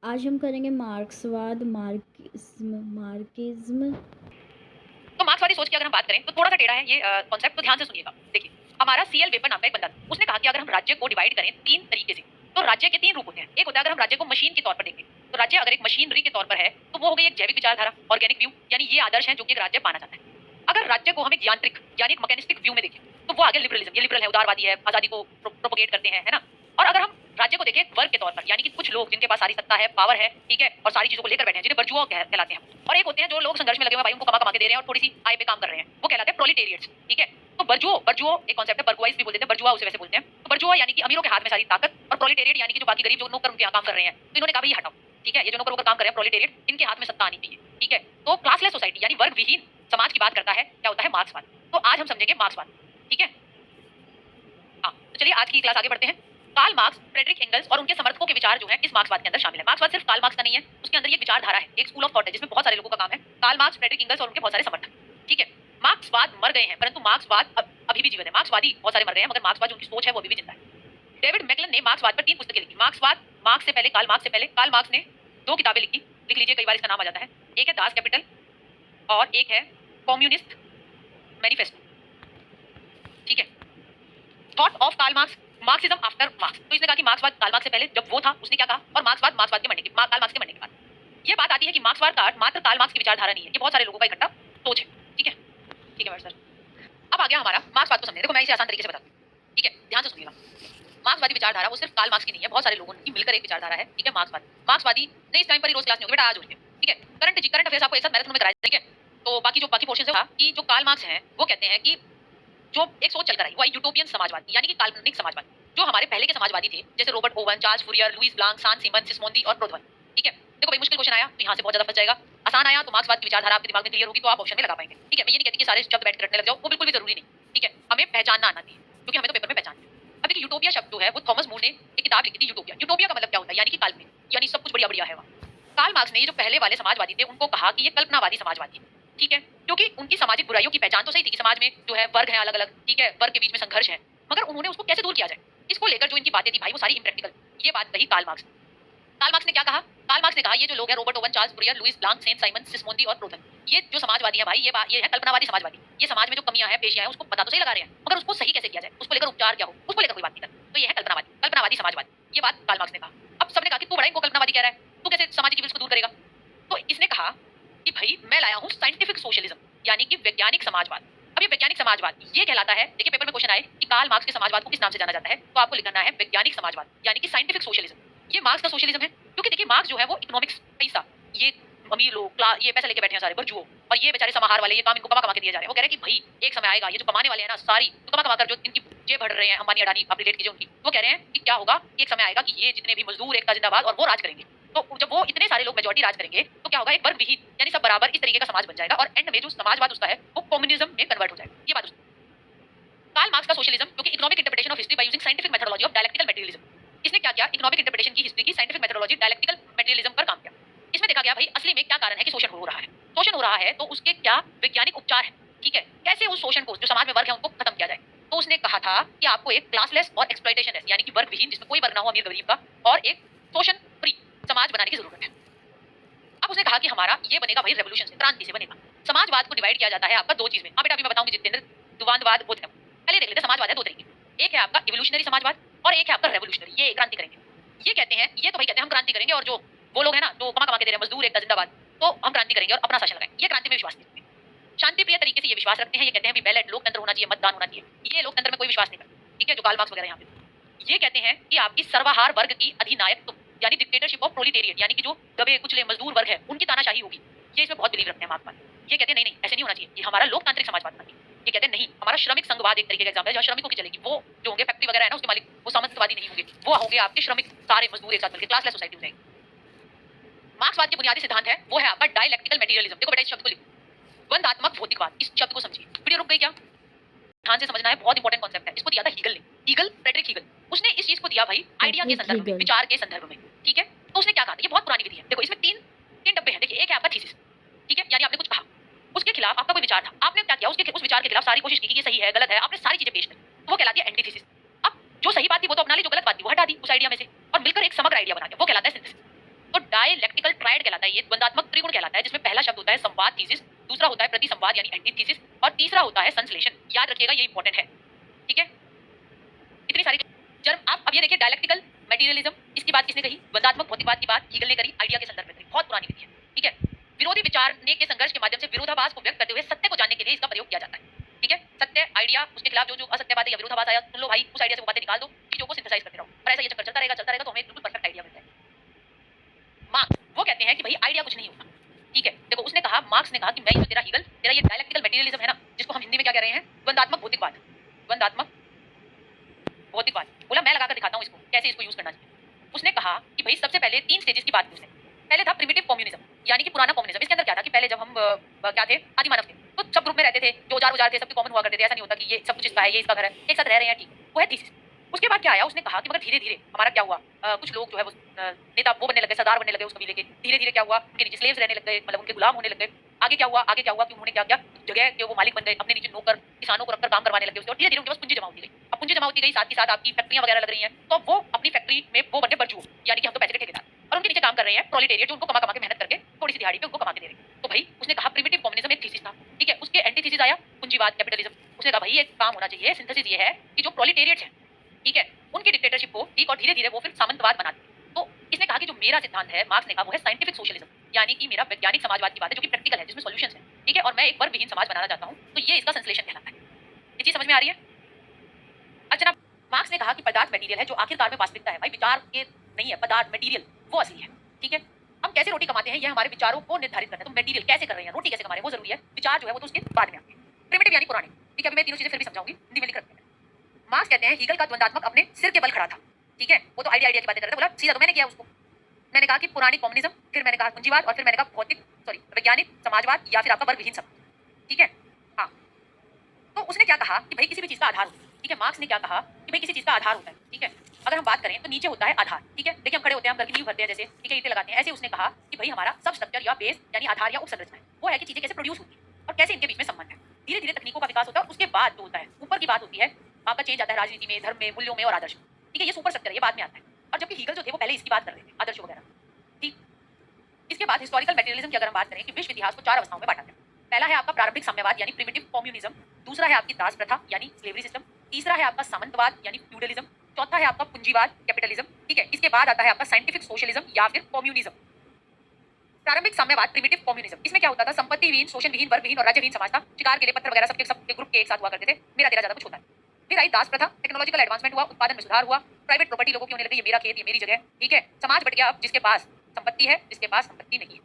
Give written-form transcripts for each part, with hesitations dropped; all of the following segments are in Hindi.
आज हम करेंगे मार्क्सवाद, मार्क्सिज्म। तो मार्क्सवादी सोच की अगर हम बात करें तो थोड़ा सा टेढ़ा है ये कॉन्सेप्ट, तो ध्यान से सुनिएगा। देखिए, हमारा सीएल वेपर नाम का एक बंदा था, उसने कहा कि अगर हम राज्य को डिवाइड करें तीन तरीके से, तो राज्य के तीन रूप होते हैं। एक होता है अगर हम राज्य को मशीन के तौर पर देखें, तो राज्य अगर एक मशीनरी के तौर पर है तो वो हो गई एक जैविक विचारधारा, ऑर्गेनिक व्यू, यानी ये आदर्श है जो कि एक राज्य पाना चाहता है। अगर राज्य को हम एक यांत्रिक यानी एक मैकेनिस्टिक व्यू में देखें तो वो आगे लिबरलिज्म, ये लिबरल है, उदारवादी है, आजादी को प्रोपोगेट करते हैं, है ना। और अगर हम राज्य को देखें एक वर्ग के तौर पर, यानी कि कुछ लोग जिनके पास सारी सत्ता है, पावर है, ठीक है, और सारी चीजों को लेकर बैठे हैं, जिन्हें बर्जुआ कहलाते हैं। और एक होते हैं जो लोग संघर्ष में लगे हुए भाई, उनको कमा कमा के दे रहे हैं और थोड़ी सी आय पे काम कर रहे हैं, वो कहलाते हैं प्रोलिटेरियट्स, ठीक है। तो बर्जुओ बर्जुओ एक कॉन्सेप्ट है, बर्गुआइज भी बोलते हैं, बर्जुआ उसे वैसे बोलते हैं। तो बर्जुआ यानी कि अमीरों के हाथ में सारी ताकत, और प्रोलिटेरियट यानी कि जो बाकी गरीब जो नौकर उनके यहाँ काम कर रहे हैं, तो इन्होंने कहा भाई हटाओ, ठीक है, ये जो नौकर काम कर रहे हैं प्रोलिटेरियट, इनके हाथ में सत्ता आनी चाहिए, ठीक है। तो क्लासलेस सोसाइटी यानी वर्ग विहीन समाज की बात करता है, क्या होता है, मार्क्सवाद। तो आज हम समझेंगे मार्क्सवाद, ठीक है। हाँ, तो चलिए आज की क्लास आगे बढ़ते हैं। कार्ल मार्क्स, फ्रेडरिक एंगल्स और उनके समर्थकों के विचार जो हैं इस मार्क्सवाद के अंदर शामिल है। मार्क्सवाद सिर्फ कार्ल मार्क्स का नहीं है, उसके अंदर ये विचारधारा है, एक स्कूल ऑफ थॉट है जिसमें बहुत सारे लोगों का काम है। कार्ल मार्क्स, फ्रेडरिक एंगल्स और उनके बहुत सारे समर्थक, ठीक है। मार्क्सवाद मर गए हैं, परंतु मार्क्सवाद अभी भी जीवित है। मार्क्सवादी बहुत सारे मर गए हैं, मगर मार्क्सवाद जो उनकी सोच है वो अभी भी जिंदा है। डेविड मैकलन ने मार्क्सवाद पर 3 पुस्तकें लिखी। मार्क्सवाद, मार्क्स से पहले, कार्ल मार्क्स से पहले। कार्ल मार्क्स ने 2 किताबें लिखी, लिख लीजिए, कई बार इसका नाम आ जाता है। एक है दास कैपिटल और एक है कम्युनिस्ट मैनिफेस्टो, ठीक है। Thought of Karl Marx, Marxism after Marx. तो इसने कहा कि मार्क्सवाद कार्ल मार्क्स से पहले जब वो था उसने क्या कहा, और मार्क्सवाद मार्क्सवाद के मरने के कार्ल मार्क्स के मरने के बाद। ये बात आती है कि मार्क्सवाद का अर्थ मात्र कार्ल मार्क्स की विचारधारा नहीं है, ये बहुत सारे लोगों का इकट्ठा सोच है, ठीक है। ठीक है मेरे सर, अब आ गया हमारा मार्क्सवाद को समझने। देखो मैं इसे आसान तरीके से बताती हूँ, ठीक है, ध्यान से सुनिएगा। मार्क्सवादी विचारधारा वो सिर्फ कार्ल मार्क्स की नहीं है, बहुत सारे लोगों की मिलकर एक विचारधारा है, ठीक है। मार्क्सवादी ने इस टाइम पर ही रोज क्लास नहीं होगी बेटा, आज होगी, ठीक है। करंट अफेयर्स आपको एक साथ मैराथन में कराया, ठीक है। तो बाकी पोर्शन है कि जो कार्ल मार्क्स हैं वो कहते हैं कि जो एक सोच चलकर आई वो यूटोपियन समाजवाद यानी कि काल्पनिक समाजवाद, जो हमारे पहले के समाजवादी थे जैसे Robert Owen, Charles Fourier, Louis Blanc, Saint Simon, सिस्मोंदी और प्रोथवन, ठीक है। देखो भाई मुश्किल क्वेश्चन आया तो यहाँ से बहुत ज्यादा फंस जाएगा, आसान आया तो मार्क्सवाद की विचारधारा आपके दिमाग में क्लियर होगी तो आप ऑप्शन में लगा पाएंगे, ठीक है। मैं ये नहीं कहती कि सारे शब्द बैठ कर रटने लग जाओ, वो बिल्कुल भी जरूरी नहीं, ठीक है। हमें पहचानना आना चाहिए क्योंकि हमें तो पेपर में पहचानना है। अब देखिए यूटोपिया शब्द जो है वो थॉमस मूर ने एक किताब लिखी थी यूटोपिया। यूटोपिया का मतलब क्या होता है, यानी कि काल्पनिक, यानी सब कुछ बढ़िया बढ़िया है वहाँ। कार्ल मार्क्स ने ये जो पहले वाले समाजवादी थे उनको कहा कि ये कल्पनावादी समाजवादी है, ठीक है। क्योंकि उनकी सामाजिक बुराइयों की पहचान तो सही थी कि समाज में जो है वर्ग है अलग अलग, ठीक है, वर्ग के बीच में संघर्ष है, मगर उन्होंने उसको कैसे दूर किया जाए, इसको लेकर जो इनकी बातें थी भाई वो सारी इम्प्रैक्टिकल। ये बात कही कार्ल मार्क्स। कार्ल मार्क्स ने क्या कहा, कार्ल मार्क्स ने कहा ये जो लोग हैं Robert Owen, Charles Fourier, Louis Blanc, Saint Simon, Sismondi और प्रोथन, ये जो समाजवादी है भाई ये है कल्पनावादी समाजवादी। ये समाज में जो कमियां हैं, पेशियां हैं, उसको पता तो सही लगा रहे हैं, मगर उसको सही कैसे किया जाए, उसको लेकर उपचार क्या हो, उसको लेकर कोई बात नहीं करता। तो ये है कल्पनावादी समाजवादी। ये बात कार्ल मार्क्स ने कहा। अब सबने कहा कि तू बड़ा इनको कल्पनावादी कह रहा है, तू कैसे सामाजिक इविल्स को दूर करेगा। तो इसने कहा कि भाई मैं लाया हूं साइंटिफिक सोशलिज्म, यानी कि वैज्ञानिक समाजवाद। अब ये वैज्ञानिक समाजवाद ये कहलाता है, देखिए पेपर में क्वेश्चन आए कि कार्ल मार्क्स के समाजवाद को किस नाम से जाना जाता है, तो आपको लिखना है वैज्ञानिक समाजवाद, यानी कि साइंटिफिक सोशलिज्म। ये मार्क्स का सोशलिज्म है, क्योंकि देखिए मार्क्स जो है वो इकोनॉमिक्स, पैसा, ये अमीर लोग ये पैसा लेके बैठे हैं सारे बर्जुओं, और ये बेचारे समाहार वाले, ये काम इनको कमा कमा के दिए जा रहे हैं। वो कह रहे हैं कि भाई एक समय आएगा, ये जो कमाने वाले हैं ना सारी तो कमा कमा कर जो इनकी जेब भर रहे हैं, अंबानी अडानी, आप रिलेट कीजिए उनकी, वो कह रहे हैं कि क्या होगा, एक समय आएगा कि ये जितने भी मजदूर एकता जिंदाबाद और वो राज करेंगे। तो जब वो इतने सारे लोग मेजॉरिटी राज करेंगे तो क्या होगा, एक वर्ग विहीन यानी सब बराबर इस तरीके का समाज बन जाएगा, और एंड में जो समाजवाद उसका है वो कम्युनिज्म में कन्वर्ट हो जाएगा। ये बात कार्ल मार्क्स का सोशलिज्म, क्योंकि economic interpretation of history by using scientific methodology of dialectical materialism. इसने क्या किया, इकोनॉमिक इंटरप्रिटेशन की हिस्ट्री की साइंटिफिक मेथोडोलॉजी डायलेक्टिकल मटेरियलिज्म पर काम किया। इसमें देखा गया भाई असली में क्या कारण है कि शोषण हो रहा है, शोषण हो रहा है तो उसके क्या वैज्ञानिक उपचार है, ठीक है, कैसे उस शोषण को जो समाज में वर्ग है उनको खत्म किया जाए। तो उसने कहा था कि आपको एक क्लासलेस और एक्सप्लॉइटेशन यानी कि वर्ग विहीन, जिसमें कोई वर्ग ना हो अमीर गरीब का, और एक शोषण फ्री समाज बनाने की जरूरत है। अब उसने कहा कि हमारा ये बनेगा भाई रेवोल्यूशन से, क्रांति से बनेगा। समाजवाद को डिवाइड किया जाता है आपका 2 चीज में। हाँ बेटा अभी मैं बताऊंगी जितेंद्र, द्वंद्ववाद बुद्धिज्म। पहले देख लेते हैं समाजवाद है 2 तरीके, एक है आपका इवोल्यूशनरी समाजवाद और एक है आपका रेवोल्यूशनरी, ये क्रांति करेंगे। ये कहते हैं, ये तो भाई कहते हैं हम क्रांति करेंगे, और जो वो लोग हैं ना जो कमा कमा के दे रहे हैं मजदूर एकता जिंदाबाद, तो हम क्रांति करेंगे और अपना शासन लगाएंगे। ये क्रांति में विश्वास नहीं रखते, शांति प्रिय तरीके से ये विश्वास रखते हैं। ये कहते हैं बैलेट लोकतंत्र होना चाहिए, मतदान होना चाहिए। ये लोकतंत्र में कोई विश्वास नहीं करते, ठीक है, जो कार्ल मार्क्स वगैरह यहाँ पे ये कहते हैं कि आपकी सर्वहार वर्ग की अधिनायक यानी डिक्टेटरशिप ऑफ प्रोलिटेरियट, यानी कि जो दबे कुचले मजदूर वर्ग है उनकी तानाशाही होगी। ये इसमें बहुत बिलीव रखते हैं मार्क्सवाद। ये कहते हैं नहीं नहीं ऐसे नहीं होना चाहिए, ये हमारा लोकतांत्रिक समाजवाद होना चाहिए। ये कहते हैं नहीं, हमारा श्रमिक संघवाद एक तरीके का एग्जांपल है, जहाँ श्रमिकों की चलेगी, वो जो होंगे फैक्ट्री वगैरह है ना उसके मालिक, वो सामंतवादी नहीं होंगे, वो होंगे आपके श्रमिक सारे मजदूर एक साथ मिलकर क्लासलेस सोसाइटी हो जाएगी। मार्क्सवाद के बुनियादी सिद्धांत है वो है आपका डायलेक्टिकल मटेरियलिज्म। देखो बेटा इस शब्द को लिखो, द्वंदात्मक भौतिकवाद, इस शब्द को समझिए। वीडियो रुक गई क्या, ध्यान से समझना है, बहुत इंपॉर्टेंट कॉन्सेप्ट है। इसको दिया था हीगल ने, हीगल, फ्रेडरिक हीगल। उसने इस चीज को दिया भाई आइडिया के संदर्भ में, विचार के संदर्भ में, ठीक है। तो उसने क्या कहा, ये बहुत पुरानी विधि है। देखो इसमें तीन तीन डब्बे हैं, देखिए एक है आपका थीसिस, ठीक है, यानी आपने कुछ कहा, उसके खिलाफ आपका कोई विचार था, आपने क्या किया, उसके उस विचार के खिलाफ सारी कोशिश की कि ये सही है गलत है, आपने सारी चीजें पेश की, तो वो कहलाती है एंटीथीसिस। अब जो सही बात थी वो तो अपना ली, जो गलत बात थी वो हटा दी उस आइडिया में से, और मिलकर एक समग्र आइडिया बना दिया, वो कहलाता है सिंथेसिस। तो डायलेक्टिकल ट्रायड कहलाता है, ये द्वंदात्मक त्रिगुण कहलाता है, जिसमें पहला शब्द होता है संवाद थीसिस, दूसरा होता है प्रतिसंवाद यानी एंटीथीसिस, और तीसरा होता है संश्लेषण। याद रखिएगा, ये इंपॉर्टेंट है। ठीक है, इतनी सारी जर्म आप अब ये देखिए, डायलेक्टिकल मटेरियलिज्म, इसकी बात किसने कही? द्वंदात्मक भौतिकवाद की बात हीगल ने करी, आइडिया के संदर्भ में करी, बहुत पुरानी विधि है। ठीक है, विरोधी विचारने के संघर्ष के माध्यम से विरोधाभास को व्यक्त करते हुए सत्य को जानने के लिए इसका प्रयोग किया जाता है। ठीक है, सत्य आइडिया, उसके खिलाफ जो जो असत्य बात है या विरोधाभास आया, सुन लो भाई, उस आइडिया से वो बातें निकाल दो, चीजों को सिंथेसाइज करते रहो, और ऐसा ये चक्कर चलता रहेगा तो हमें बिल्कुल परफेक्ट आइडिया मिलता है। मार्क्स वो कहते हैं कि भाई आइडिया कुछ नहीं होता। ठीक है, देखो उसने कहा, मार्क्स ने कहा कि मैं जो तेरा हीगल, तेरा ये डायलेक्टिकल मटेरियलिज्म है ना, जिसको हम हिंदी में क्या कह रहे हैं? द्वंदात्मक भौतिकवाद, द्वंदात्मक भौतिकवाद। बोला मैं लगाकर दिखाता हूँ इसको, कैसे इसको यूज करना चाहिए। उसने कहा कि भाई सबसे पहले 3 स्टेजेस की बात की उसने। पहले था प्रिमिटिव कम्युनिज्म, यानी कि पुराना कम्युनिज्म। इसके अंदर क्या था कि पहले जब हम क्या थे, आदि मानव थे, तो सब ग्रुप में रहते थे, जो औजार थे सबके कॉमन हुआ करते थे, ऐसा नहीं होता कि ये सब कुछ इसका है, ये इसका घर है, एक साथ रह रहे हैं, ठीक, वो है थीसिस। उसके बाद क्या आया, उसने कहा कि मगर धीरे धीरे हमारा क्या हुआ, कुछ लोग जो है वो नेता वो बनने लगे, सरदार बनने लगे उस कबीले के। धीरे धीरे क्या हुआ, उनके नीचे स्लेव्स रहने लग गए, मतलब उनके गुलाम होने लग गए। आगे क्या हुआ, आगे क्या हुआ कि उन्होंने क्या किया, जगह के वो मालिक बन गए, अपने नीचे नौकर किसानों को रखकर काम करवाने लगे उसके, और धीरे धीरे उनके पास पूंजी जमा होती गई। अब पूंजी जमा होती गई, साथ ही साथ आपकी फैक्ट्रियां वगैरह लग रही हैं, तो वो अपनी फैक्ट्री में वो बन गए बरजू, यानी कि हम तो पैसे के ठेकेदार, और उनके नीचे काम कर रहे हैं प्रोलेटेरिएट, जो उनको कमा कमा के मेहनत करके थोड़ी सी दिहाड़ी पे उनको कमा के दे रहे हैं। तो भाई उसने कहा प्रिमिटिव कम्युनिज्म एक थीसिस था। ठीक है, उसके एंटी थीसिस आया पूंजीवाद, कैपिटलिज्म। उसने कहा भाई एक काम होना चाहिए, सिंथेसिस ये है कि जो प्रोलेटेरिएट्स हैं, ठीक है, उनकी डिक्टेटरशिप को, ठीक, और धीरे धीरे वो फिर सामंतवाद बनाते। तो इसने कहा कि जो मेरा सिद्धांत है, मार्क्स ने कहा, वो है साइंटिफिक सोशलिज्म, यानी कि मेरा वैज्ञानिक समाजवाद की बात है, जो कि प्रैक्टिकल है, जिसमें सॉल्यूशंस है। ठीक है, और मैं एक वर्ग विहीन समाज बनाना चाहता हूं, तो ये इसका संश्लेषण कहलाता है। ये चीज समझ में आ रही है? अच्छा, मार्क्स ने कहा कि पदार्थ मटेरियल है, जो आखिरकार में वास्तविकता है। भाई विचार के नहीं है, पदार्थ मटेरियल वो असली है। ठीक है, हम कैसे रोटी कमाते हैं, ये हमारे विचारों को निर्धारित करता है। तो मटेरियल कैसे कर रहे हैं, रोटी कैसे कमा रहे हैं, वो जरूरी है। विचार जो है वो तो उसके बाद में आते हैं। प्रिमिटिव यानी पुराने। ठीक है, अभी मैं तीनों चीजें फिर भी समझाऊंगी, हिंदी में लिख रखते हैं। मार्क्स कहते हैं हीगल का द्वंदात्मक अपने सिर के बल खड़ा था। ठीक है, वो तो आइडिया की बातें कर रहा था, बोला सीधा तो मैंने किया उसको। मैंने कहा कि पुरानी कम्युनिज्म, फिर मैंने कहा पूंजीवाद, और फिर मैंने कहा भौतिक वैज्ञानिक समाजवाद, या फिर आपका वर्ग विहीन समाज। ठीक है, हाँ, तो उसने क्या कहा कि भाई किसी भी चीज का आधार होता है। ठीक है, मार्क्स ने क्या कहा कि भाई किसी चीज का आधार होता है। ठीक है, अगर हम बात करें तो नीचे होता है आधार। ठीक है, देखिए हम खड़े होते हैं, हम घर की नींव भरते हैं जैसे, ठीक है, ईंटें लगाते हैं, ऐसे उसने कहा कि भाई हमारा सब स्ट्रक्चर या बेस यानी आधार या उपसंरचना है, वो है कि चीजें कैसे प्रोड्यूस होती है और कैसे इनके बीच में संबंध है। धीरे धीरे तकनीकों का विकास होता है, और उसके बाद जो होता है ऊपर की बात होती है, आपका चेंज आता है राजनीति में, धर्म में, मूल्यों में और आदर्श में। ठीक है, ये सुपर स्ट्रक्चर है, ये बाद में आता है। और जबकि हीगल जो थे वो पहले इसकी बात कर रहे थे, आदर्श वगैरह। ठीक, इसके बाद हिस्टोरिकल मटेरियलिज्म की अगर हम बात करें कि विश्व इतिहास को 4 अवस्थाओं में बांटा गया। पहला है आपका प्रारंभिक साम्यवाद यानी प्रिमिटिव कम्युनिज्म, दूसरा है आपकी दास प्रथा यानी स्लेवरी सिस्टम, तीसरा है आपका सामंतवाद यानी फ्यूडलिज्म, चौथा है आपका पूंजीवाद कैपिटलिज्म। ठीक है, इसके बाद आता है आपका साइंटिफिक सोशलिज्म या फिर कम्युनिज्म। प्रारंभिक साम्यवाद प्रिमिटिव कम्युनिज्म, इसमें क्या होता था, संपत्ति विहीन, शोषण विहीन, वर्ग विहीन और राज्य विहीन समाज था। शिकार के लिए पत्थर वगैरह सबके ग्रुप के एक साथ हुआ करते थे, मेरा तेरा ज्यादा कुछ होता है। फिर आई दास प्रथा, टेक्नोलॉजिकल एडवांसमेंट हुआ, उत्पादन में सुधार हुआ, प्राइवेट प्रॉपर्टी लोगों की होने लगी, ये मेरा खेत, ये मेरी जगह। ठीक है, समाज बट गया अब, जिसके पास संपत्ति है, जिसके पास संपत्ति नहीं है।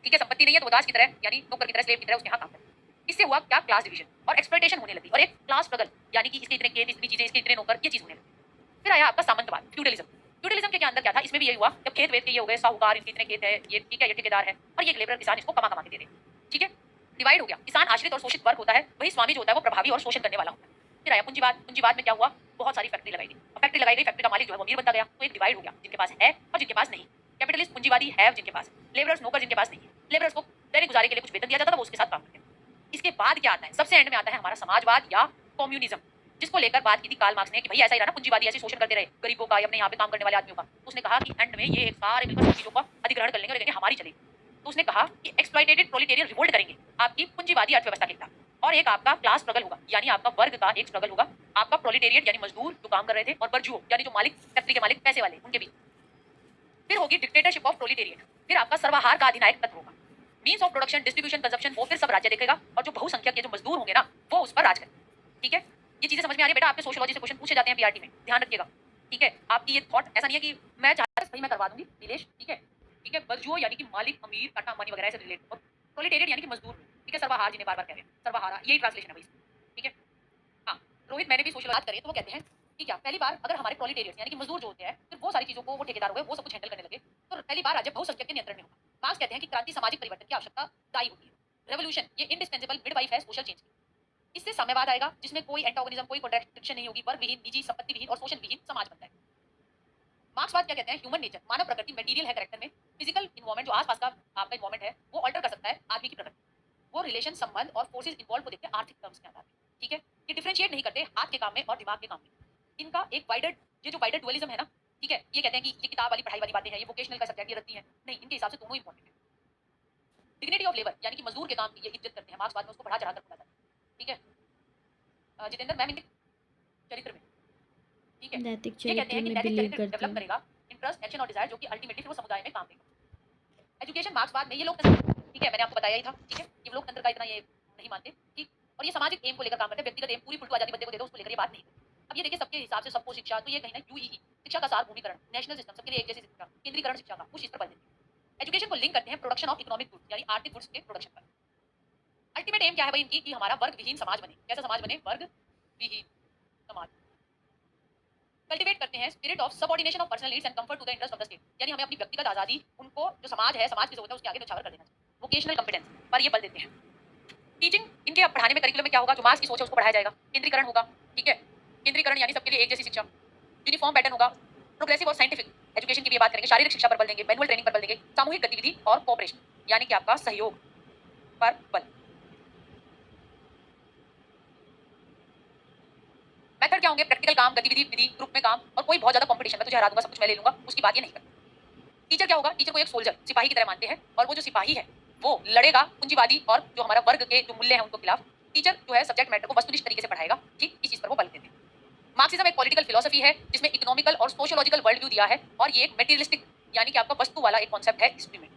ठीक है, संपत्ति नहीं है तो दास की तरह यानी नौकर की तरह, स्लेव की तरह उसके यहाँ काम करता है। इससे हुआ क्या, क्लास डिवीजन और एक्सप्लॉइटेशन होने लगी, और एक क्लास स्ट्रगल, यानी कि इसके इतने खेत, इतनी चीजें, इसके इतने नौकर, ये चीज होने लगी। फिर आया आपका सामंतवाद फ्यूडलिज्म। फ्यूडलिज्म के अंदर क्या था, इसमें भी यही हुआ, जब खेत वेत के ये हो गए, साहूकार, इनके इतने खेत है, ये ठीक है, ये ठेकेदार है, और ये लेबर किसान इसको कमा कमा के दे रहे हैं। ठीक है, डिवाइड हो गया, किसान आश्रित और शोषित वर्ग होता है, वही स्वामी जो होता है वो प्रभावी और शोषण करने वाला होता है। फिर आया पूंजीवाद। पूंजीवाद में क्या हुआ, बहुत सारी फैक्ट्री लगाई गई, फैक्ट्री लगाई गई, फैक्ट्री का मालिक जो है वो अमीर बनता गया, तो एक डिवाइड हो गया, जिनके पास है और जिनके पास नहीं। कैपिटलिस्ट पूंजीवादी है जिनके पास, लेबरर्स नौकर जिनके पास नहीं है, लेबरर्स को दैनिक गुजारे के लिए कुछ वेतन दिया जाता था, वो उसके साथ काम करते हैं। इसके बाद क्या आता है, सबसे एंड में आता है हमारा समाजवाद या कम्युनिज्म, जिसको लेकर बात की थी कार्ल मार्क्स ने कि भाई ऐसा ही रहा ना, पूंजीवादी ऐसे शोषण करते रहे गरीबों का या अपने यहाँ पे काम करने वाले आदमियों का। तो उसने कहा कि एंड में ये सारे मिलकर सब चीजों का अधिग्रहण कर लेंगे और कहेंगे हमारी चलेगी। तो उसने कहा कि एक्सप्लॉइटेटेड प्रोलेटेरियन रिवोल्ट करेंगे आपकी पूंजीवादी अर्थव्यवस्था के खिलाफ, और एक आपका क्लास स्ट्रगल होगा, यानी आपका वर्ग का एक स्ट्रगल होगा, आपका प्रोलेटेरिएट यानी मजदूर जो काम कर रहे थे, और बर्जुओ यानी जो मालिक, फैक्ट्री के मालिक, पैसे वाले, उनके बीच। फिर होगी डिक्टेटरशिप ऑफ प्रोलेटेरिएट, फिर आपका सर्वहार का अधिनायक तत्व होगा, means of production, distribution, consumption, वो फिर सब राज्य देखेगा, और जो बहुसंख्यक जो मजदूर होंगे ना, वो उस पर राज करेंगे। ठीक है, ये चीजें समझ में आ रही है बेटा, आपके सोशियोलॉजी से क्वेश्चन पूछे जाते हैं पीआरटी में, ध्यान रखिएगा। ठीक है, आपकी ये थॉट ऐसा नहीं है कि मैं चाहता भाई मैं करवा दूंगी नीलेश। ठीक है, ठीक है, बर्जुओ यानी कि मालिक, अमीर, टाटा अंबानी वगैरह से रिलेटेड, और प्रोलेटेरिएट यानी कि मजदूर। ठीक है, सर्वहार जिन्हें बार बार कह रहे हैं, सर्वहारा, यही ट्रांसलेशन है भाई। ठीक है, हाँ, रोहित मैंने भी सोशल बात करें तो वो कहते हैं कि क्या पहली बार अगर हमारे प्रोलेटेरिएट्स यानी कि मजदूर जो होते हैं, फिर वो सारी चीजों को, वो ठेकेदार हो गए, वो सब कुछ हैंडल करने लगे, तो पहली बार राज्य बहुसंख्यक के नियंत्रण में होगा। मार्क्स कहते हैं कि क्रांति सामाजिक परिवर्तन की आवश्यकता दायी होती है। रेवोल्यूशन ये इंडिस्पेंसेबल मिडवाइफ है सोशल चेंज की। इससे साम्यवाद आएगा, जिसमें कोई एंटागोनिज्म, कोई कॉन्ट्रडिक्शन नहीं होगी, वर्ग विहीन, निजी, संपत्ति विहीन और शोषण विहीन समाज बनता है। मार्क्सवाद क्या कहते हैं, ह्यूमन नेचर, मानव प्रकृति मटेरियल है कैरेक्टर में, फिजिकल इन्वायरमेंट जो आसपास का आपका इन्वायरमेंट है वो अल्टर कर सकता है आदमी की प्रकृति, वो रिलेशन, संबंध और फोर्सेज इन्वॉल्व को देखते हैं आर्थिक टर्म्स के आधार पर। ठीक है, ये डिफरेंशिएट नहीं करते हाथ के काम में और दिमाग के काम में, इनका एक वाइडर, ये जो वाइडर डुअलिज्म है ना, ठीक है, ये कहते हैं कि ये किताब वाली पढ़ाई वाली बातें हैं, ये वोकेशनल का सब्जेक्ट ये रखती है। नहीं, इनके हिसाब से दोनों इंपॉर्टेंट है। डिग्निटी ऑफ लेबर यानी कि मजदूर के काम की ये इज्जत करते हैं, मार्क्स बाद में उसको बढ़ा चढ़ाकर बोला जाता है। ठीक है, जितेंद्र मैम इनके चरित्र में, ठीक है, नैतिक ये कहते चरित्र हैं कि में नैतिक बिलीव चरित्र करते डेवलप हैं। करेगा इंटरेस्ट, एक्शन और डिजायर, जो कि अल्टीमेटली फिर वो समुदाय में काम देगा। एजुकेशन मार्क्स बाद में ये लोग, ठीक है, मैंने आपको बताया ही था। ठीक है, ये लोग तंत्र का इतना ये नहीं मानते। ठीक, और ये सामाजिक एम को लेकर काम करते हैं, व्यक्तिगत एम पूरी फुलटू आजादी बंदे को दे दो उसको लेकर ये बात नहीं। अब ये देखिए सबके हिसाब से सबको शिक्षा, तो ये कहीं ना यूईई शिक्षा का सार भूमिकरण, नेशनल सिस्टम सबके लिए एक जैसी शिक्षा, केंद्रीकरण शिक्षा का, उस चीज पर बल देते हैं। एजुकेशन को लिंक करते हैं प्रोडक्शन ऑफ इकोनॉमिक गुड्स यानी आर्थिक गुड्स के प्रोडक्शन पर। अल्टीमेट एम क्या है भाई इनकी कि हमारा वर्ग विहीन समाज बने। कैसा समाज बने? वर्ग विहीन समाज। कल्टीवेट करते हैं spirit of subordination of personal needs and comfort to the interest of the state यानी हमें अपनी व्यक्तिगत आजादी उनको जो समाज है, समाज की जरूरत है उसके आगे न्यौछावर कर देना चाहिए। वोकेशनल कंपिटेंस पर ये बल देते हैं। टीचिंग इनके अब पढ़ाने में करिकुलम में क्या होगा? जो मास की सोच है उसको पढ़ाया जाएगा। केंद्रीकरण होगा। ठीक है, केंद्रीकरण यानी सबके लिए एक जैसी शिक्षा। यूनिफॉर्म पैटर्न होगा। प्रोग्रेसिव और साइंटिफिक एजुकेशन की भी बात करेंगे। शारीरिक शिक्षा पर बल देंगे, मैनुअल ट्रेनिंग पर बल देंगे, सामूहिक गतिविधि और कोऑपरेशन यानी कि आपका सहयोग पर बल। मेथड क्या होंगे? प्रैक्टिकल काम, गतिविधि, विधि, ग्रुप में काम और कोई बहुत ज्यादा कंपटीशन में तुझे हरा दूंगा, सब कुछ मैं ले लूंगा, उसकी बात ये नहीं करते। टीचर क्या होगा? टीचर को एक सोल्जर, सिपाही की तरह मानते हैं और वो जो सिपाही है वो लड़ेगा पूंजीवादी और जो हमारा वर्ग के जो मूल्य हैं उनको खिलाफ। टीचर जो है सब्जेक्ट मैटर को वस्तुनिष्ठ तरीके से पढ़ाएगा। ठीक, इस चीज पर वो बल देते हैं। मार्क्सिज्म एक पॉलिटिकल फिलोसफी है जिसमें इकोनॉमिकल और सोशियोलॉजिकल वर्ल्ड व्यू दिया है और ये एक मेटीरियलिस्टिक यानी कि आपका वस्तु वाला एक कॉन्सेप्ट है हिस्ट्री में।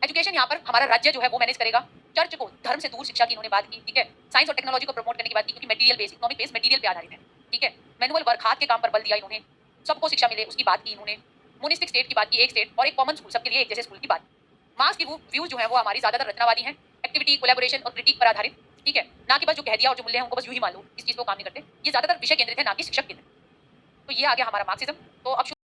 एजुकेशन यहाँ पर हमारा राज्य जो है वो मैनेज करेगा। चर्च को धर्म से दूर शिक्षा की इन्होंने बात की। ठीक है, साइंस और टेक्नोलॉजी को प्रमोट करने की बात की क्योंकि material base, economic base material पे आधारित है। ठीक है, मैनुअल वर्क, हाथ के काम पर बल दिया इन्होंने। सबको शिक्षा मिले उसकी बात की इन्होंने। मोनिस्टिक स्टेट की बात की, एक स्टेट और एक कॉमन स्कूल, सबके लिए एक जैसे स्कूल की बात। मार्क्स की व्यू जो है वो हमारी ज्यादातर रचनावादी है, एक्टिविटी, कोलैबोरेशन और क्रिटिक पर आधारित। ठीक है, ना कि बस जो कह दिया और जो मूल्य है उनको बस यूं ही मान लो, इस चीज को काम नहीं करते। ये ज्यादातर विषय केंद्रित है ना कि शिक्षक केंद्रित। तो ये आ गया हमारा मार्क्सिज्म। तो अब